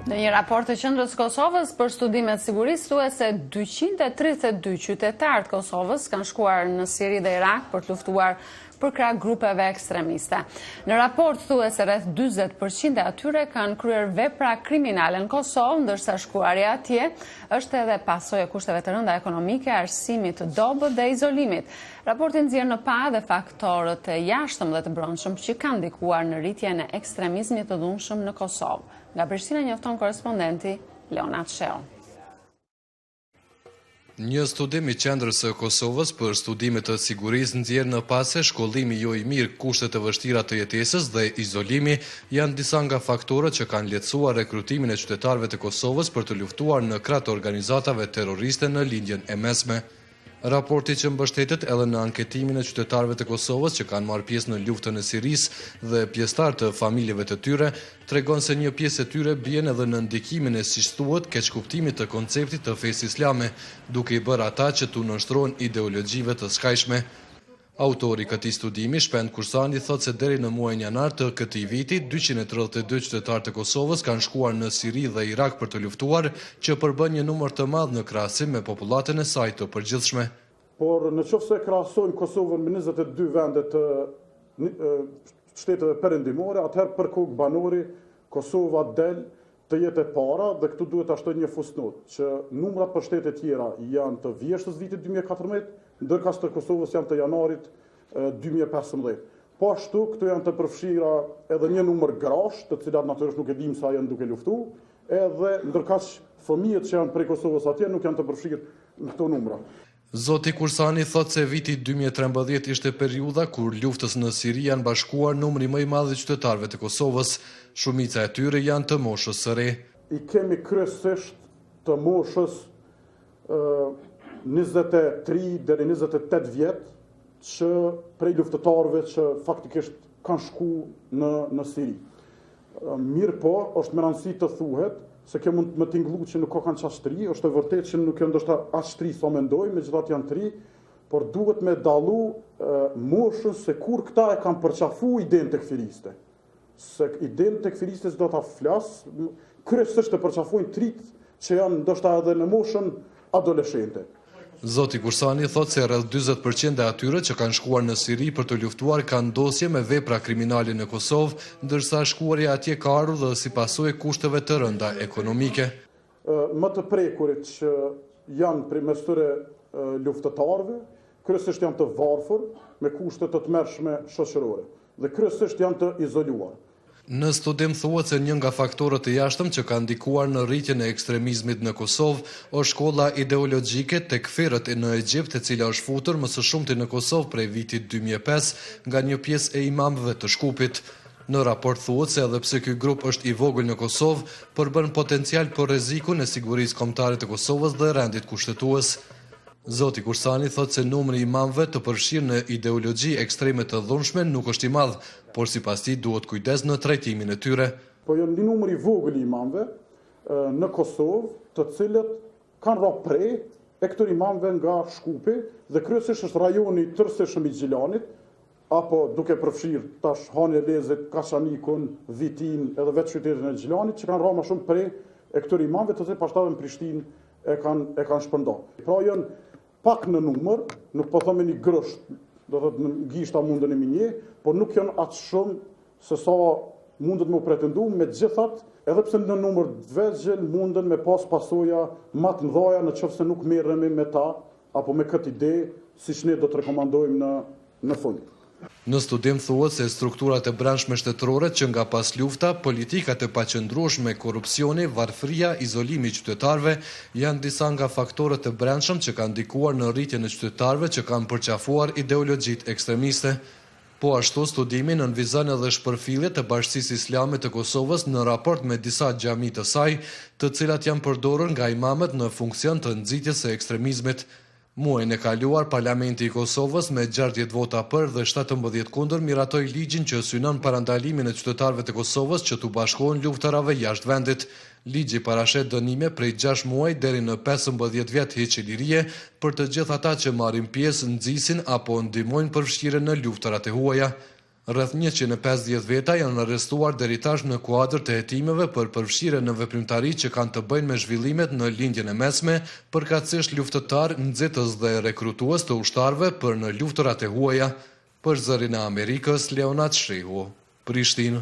Në një raport të Qendrës Kosovës për studimet sigurisë thuhet se 232 qytetarë të Kosovës kanë shkuar në Siri dhe Irak për të luftuar për krah grupeve ekstremiste. Në raport thuhet se rreth 40% e atyre kanë kryer vepra kriminale në Kosovë, ndërsa shkuarja atje është edhe pasojë e kushteve të rënda ekonomike, arsimit të dobët dhe izolimit. Raporti nxjerr në pa edhe faktorët e jashtëm dhe të brendshëm që kanë ndikuar në rritjen e ekstremizmit të dhunshëm në Kosovë. Nga Prishtina njofton korespondenti Leonard Sheo. Një studim i Qendrës së Kosovës për studimet të sigurisë nxjerr në pas se shkollimi jo i mirë, kushtet e vështira të jetesës dhe izolimi janë disa nga faktorët që kanë lehtësuar rekrutimin e qytetarëve të Kosovës për të luftuar në krah të organizatave terroriste në lindjen e mesme. Raporti që mbështetet edhe në anketimin e qytetarëve të Kosovës që kanë marrë pjesë në luftën e Sirisë dhe pjesëtar të familjeve të tyre, tregon se një pjesë e tyre bien edhe në ndikimin e siç thuhet keqkuptimit të konceptit të fesë islame, duke i bërë ata që tu nënshtrohen ideologjive të skajshme. Autori këtij studimi, Shpend Kursani, thotë se deri në muajin janar të këtij viti, 232 qytetarë të Kosovës kanë shkuar në Siri dhe Irak për të luftuar, që përbën një numër të madh në krahasim me popullatën e saj të përgjithshme. Por nëse krahasojmë Kosovën me 22 vende të shteteve perëndimore, atëherë për kokë banori Kosova del të jetë e para dhe këtu duhet ta shtoj një fusnot që numrat për shtete tjera janë të vjeshtës vitit 2014, ndërka të Kosovës janë të janarit 2015. Po ashtu, këtu janë të përfshira edhe një numër grash, të cilat natyrisht nuk e dim sa janë duke luftu, edhe ndërka fëmijët që janë prej Kosovës atje nuk janë të përfshirë në këto numra. Zoti Kursani thotë se viti 2013 ishte periudha kur luftës në Siri janë bashkuar numri më i madh i qytetarëve të Kosovës. Shumica e tyre janë të moshës së re. I kemi kryesisht të moshës 23 deri 28 vjet që prej luftëtarëve që faktikisht kanë shku në Siri. Mirë po, është me rëndësi të thuhet se kjo mund të më tingëllu që nuk ka kanë qashtri, është e vërtet që nuk janë ndoshta as shtri sa mendoj, megjithatë janë tri, por duhet me dallu moshën se kur këta e kanë përqafu idenë tekfiriste. Se idenë tekfiriste do ta flas, kryesisht e përqafojnë trit që janë ndoshta edhe në moshën adoleshente. Zoti Kursani thotë se rreth 40% e atyre që kanë shkuar në Siri për të luftuar kanë dosje me vepra kriminale në Kosovë, ndërsa shkuarja atje ka ardhur dhe si pasojë kushteve të rënda ekonomike. Më të prekurit që janë përmes tyre luftëtarëve, kryesisht janë të varfër me kushte të tmerrshme shoqërore dhe kryesisht janë të izoluar. Në studim thuhet se një nga faktorët e jashtëm që kanë ndikuar në rritjen e ekstremizmit në Kosovë është shkolla ideologjike tekfirët në Egjipt, e cila është futur më së shumti në Kosovë prej vitit 2005 nga një pjesë e imamëve të Shkupit. Në raport thuhet se edhe pse ky grup është i vogël në Kosovë, përbën potencial për rrezikun e sigurisë kombëtare të Kosovës dhe rendit kushtetues. Zoti Kursani thotë se numri i imamëve të përfshirë në ideologji ekstreme të dhunshme nuk është i madh, por sipas tij duhet kujdes në trajtimin e tyre. Po janë një numër i vogël i imamëve në Kosovë, të cilët kanë rrapë prej e këtyre imamëve nga Shkupi dhe kryesisht është rajoni tërësishëm i Gjilanit, apo duke përfshirë tash Hanje Lezit, Kashanikun, Vitin edhe vetë qytetin e Gjilanit që kanë rrapë më shumë prej e këtyre imamëve të cilët pastaj në Prishtinë e kanë shpërndar. Pra janë pak në numër, nuk po themi një grosht, do thotë në gishta mundën e minje, por nuk janë atë shumë se sa mundet me pretendu, megjithatë, edhe pse në numër të vegjël munden me pas pasoja më të mëdha nëse nuk merremi me ta apo me këtë ide siç ne do të rekomandojmë në fund. Në studim thuhet se strukturat e brendshme shtetërore që nga pas lufta, politikat e paqëndrueshme, korrupsioni, varfëria, izolimi i qytetarëve janë disa nga faktorët e brendshëm që kanë ndikuar në rritjen e qytetarëve që kanë përqafuar ideologjitë ekstremiste. Po ashtu, studimi nënvizon edhe shpërfilljet e Bashkisë Islame të Kosovës në raport me disa xhami të saj, të cilat janë përdorur nga imamët në funksion të nxitjes së ekstremizmit. Muajin e kaluar, Parlamenti i Kosovës me 60 vota për dhe 17 kundër miratoi ligjin që synon parandalimin e qytetarëve të Kosovës që tu bashkohen luftërave jashtë vendit. Ligji parashet dënime prej 6 muaj deri në 15 vjet heqëlirie për të gjithë ata që marrin pjesë, nxisin apo ndihmojnë përfshirjen në luftërat e huaja. Rreth 150 veta janë arrestuar deri tash në kuadër të hetimeve për përfshirje në veprimtari që kanë të bëjnë me zhvillimet në lindjen e mesme, përkatësisht luftëtar, nxitës dhe rekrutues të ushtarëve për në luftërat e huaja. Për Zërin e Amerikës, Leonard Shehu, Prishtinë.